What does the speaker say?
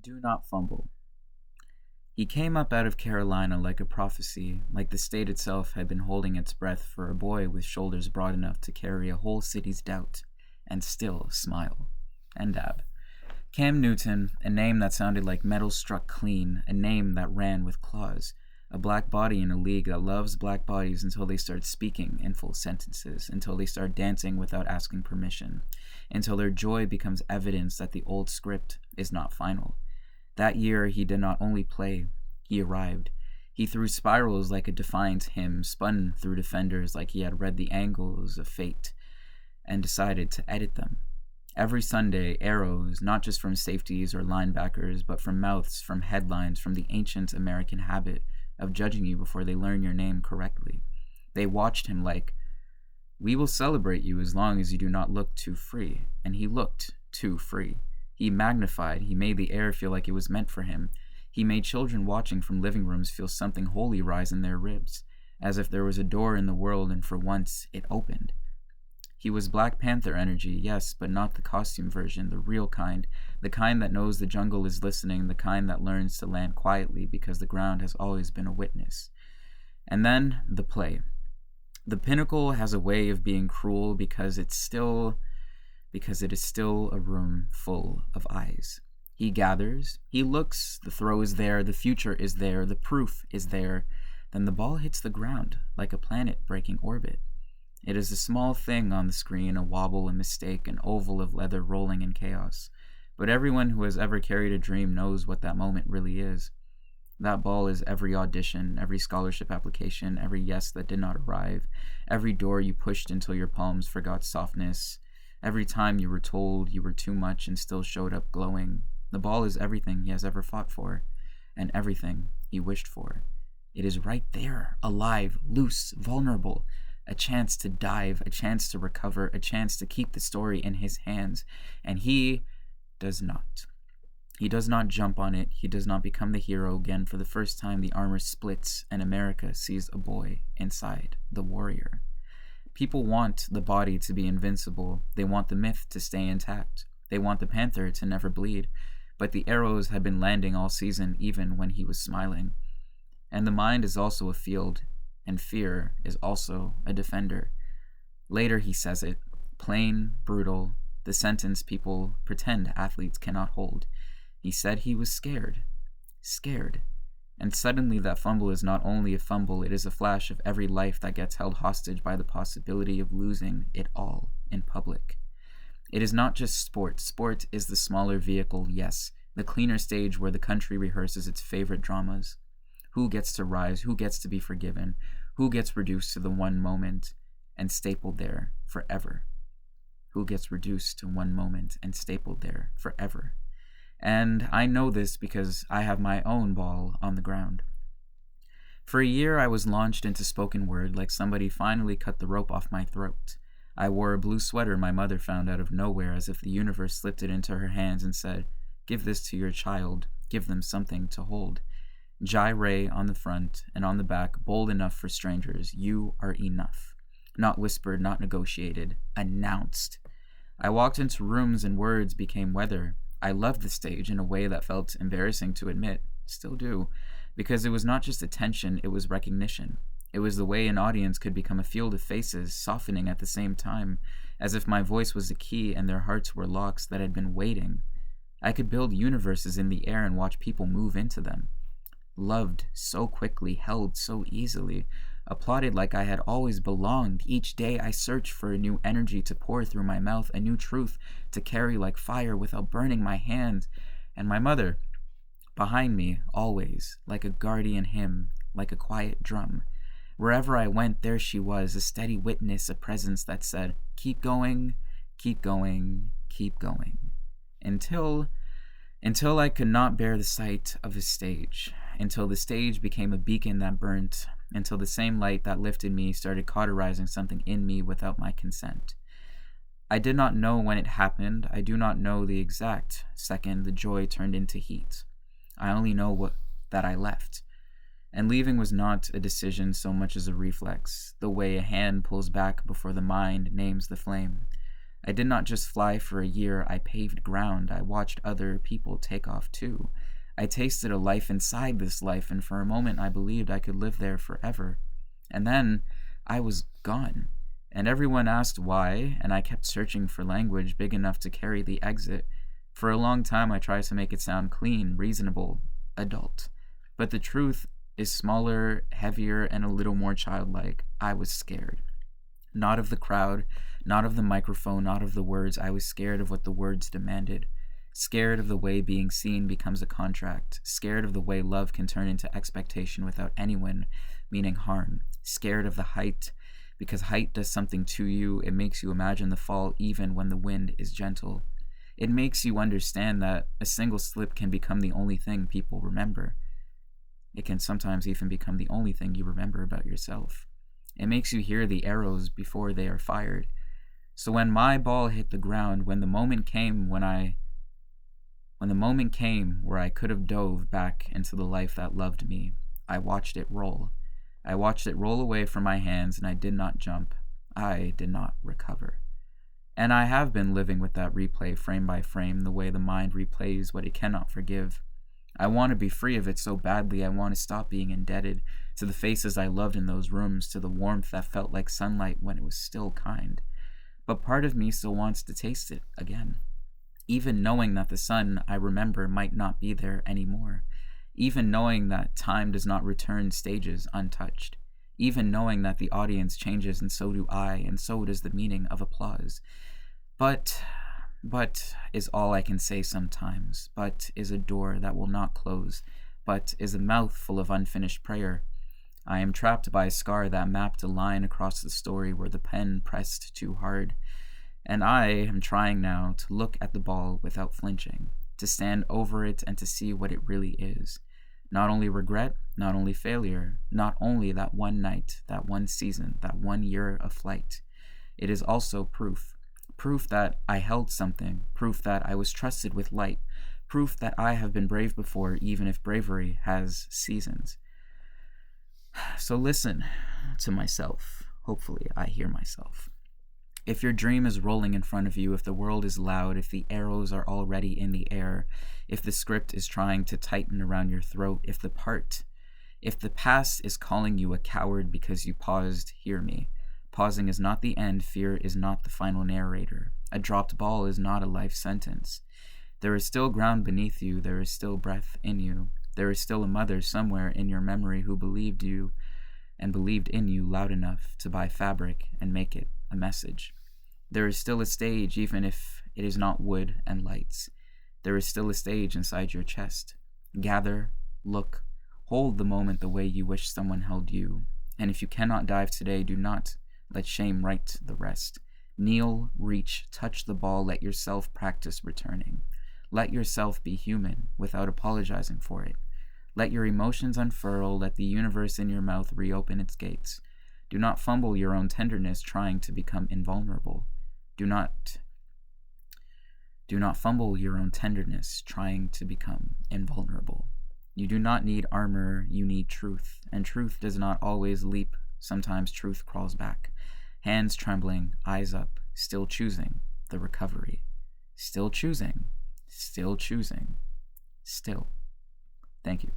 Do not fumble. He came up out of Carolina like a prophecy, like the state itself had been holding its breath for a boy with shoulders broad enough to carry a whole city's doubt, and still smile. And dab. Cam Newton, a name that sounded like metal struck clean, a name that ran with claws. A black body in a league that loves black bodies until they start speaking in full sentences, until they start dancing without asking permission, until their joy becomes evidence that the old script is not final. That year, he did not only play, he arrived. He threw spirals like a defiant hymn, spun through defenders like he had read the angles of fate, and decided to edit them. Every Sunday, arrows, not just from safeties or linebackers, but from mouths, from headlines, from the ancient American habit of judging you before they learn your name correctly. They watched him like, "We will celebrate you as long as you do not look too free." And he looked too free. He magnified, he made the air feel like it was meant for him. He made children watching from living rooms feel something holy rise in their ribs, as if there was a door in the world and for once it opened. He was Black Panther energy, yes, but not the costume version, the real kind, the kind that knows the jungle is listening, the kind that learns to land quietly because the ground has always been a witness. And then the play. The pinnacle has a way of being cruel because it is still a room full of eyes. He gathers, he looks, the throw is there, the future is there, the proof is there. Then the ball hits the ground like a planet breaking orbit. It is a small thing on the screen, a wobble, a mistake, an oval of leather rolling in chaos. But everyone who has ever carried a dream knows what that moment really is. That ball is every audition, every scholarship application, every yes that did not arrive, every door you pushed until your palms forgot softness, every time you were told you were too much and still showed up glowing. The ball is everything he has ever fought for, and everything he wished for. It is right there, alive, loose, vulnerable. A chance to dive, a chance to recover, a chance to keep the story in his hands. And he does not. He does not jump on it. He does not become the hero again. For the first time, the armor splits, and America sees a boy inside the warrior. People want the body to be invincible. They want the myth to stay intact. They want the panther to never bleed. But the arrows had been landing all season, even when he was smiling. And the mind is also a field, and fear is also a defender. Later he says it, plain, brutal, the sentence people pretend athletes cannot hold. He said he was scared. Scared. And suddenly that fumble is not only a fumble, it is a flash of every life that gets held hostage by the possibility of losing it all in public. It is not just sport. Sport is the smaller vehicle, yes, the cleaner stage where the country rehearses its favorite dramas. Who gets to rise? Who gets to be forgiven? Who gets reduced to the one moment and stapled there forever? Who gets reduced to one moment and stapled there forever? And I know this because I have my own ball on the ground. For a year, I was launched into spoken word like somebody finally cut the rope off my throat. I wore a blue sweater my mother found out of nowhere as if the universe slipped it into her hands and said, "Give this to your child. Give them something to hold." Jireh on the front and on the back, bold enough for strangers. You are enough. Not whispered, not negotiated. Announced. I walked into rooms and words became weather. I loved the stage in a way that felt embarrassing to admit. Still do. Because it was not just attention, it was recognition. It was the way an audience could become a field of faces, softening at the same time, as if my voice was a key and their hearts were locks that had been waiting. I could build universes in the air and watch people move into them. Loved so quickly, held so easily, applauded like I had always belonged. Each day I searched for a new energy to pour through my mouth, a new truth to carry like fire without burning my hands. And my mother, behind me, always, like a guardian hymn, like a quiet drum. Wherever I went, there she was, a steady witness, a presence that said, keep going, keep going, keep going. Until I could not bear the sight of a stage, until the stage became a beacon that burnt, until the same light that lifted me started cauterizing something in me without my consent. I did not know when it happened. I do not know the exact second the joy turned into heat. I only know that I left. And leaving was not a decision so much as a reflex, the way a hand pulls back before the mind names the flame. I did not just fly for a year, I paved ground. I watched other people take off too. I tasted a life inside this life, and for a moment I believed I could live there forever. And then I was gone. And everyone asked why, and I kept searching for language big enough to carry the exit. For a long time I tried to make it sound clean, reasonable, adult. But the truth is smaller, heavier, and a little more childlike. I was scared. Not of the crowd, not of the microphone, not of the words. I was scared of what the words demanded. Scared of the way being seen becomes a contract. Scared of the way love can turn into expectation without anyone meaning harm. Scared of the height, because height does something to you. It makes you imagine the fall even when the wind is gentle. It makes you understand that a single slip can become the only thing people remember. It can sometimes even become the only thing you remember about yourself. It makes you hear the arrows before they are fired. So when my ball hit the ground, when the moment came where I could have dove back into the life that loved me, I watched it roll. I watched it roll away from my hands, and I did not jump. I did not recover. And I have been living with that replay frame by frame, the way the mind replays what it cannot forgive. I want to be free of it so badly. I want to stop being indebted to the faces I loved in those rooms, to the warmth that felt like sunlight when it was still kind. But part of me still wants to taste it again. Even knowing that the sun I remember might not be there anymore. Even knowing that time does not return stages untouched. Even knowing that the audience changes, and so do I, and so does the meaning of applause. But is all I can say sometimes. But is a door that will not close. But is a mouth full of unfinished prayer. I am trapped by a scar that mapped a line across the story where the pen pressed too hard. And I am trying now to look at the ball without flinching, to stand over it and to see what it really is. Not only regret, not only failure, not only that one night, that one season, that 1 year of flight. It is also proof. Proof that I held something, proof that I was trusted with light, proof that I have been brave before, even if bravery has seasons. So listen to myself. Hopefully I hear myself. If your dream is rolling in front of you, if the world is loud, if the arrows are already in the air, if the script is trying to tighten around your throat, if the past is calling you a coward because you paused, hear me. Pausing is not the end. Fear is not the final narrator. A dropped ball is not a life sentence. There is still ground beneath you. There is still breath in you. There is still a mother somewhere in your memory who believed you and believed in you loud enough to buy fabric and make it a message. There is still a stage, even if it is not wood and lights. There is still a stage inside your chest. Gather, look, hold the moment the way you wish someone held you. And if you cannot dive today, do not let shame write the rest. Kneel, reach, touch the ball, let yourself practice returning. Let yourself be human without apologizing for it. Let your emotions unfurl, let the universe in your mouth reopen its gates. Do not fumble your own tenderness trying to become invulnerable. Do not fumble your own tenderness trying to become invulnerable. You do not need armor, you need truth, and truth does not always leap. Sometimes truth crawls back. Hands trembling, eyes up, still choosing the recovery. Still choosing, still choosing, still. Thank you.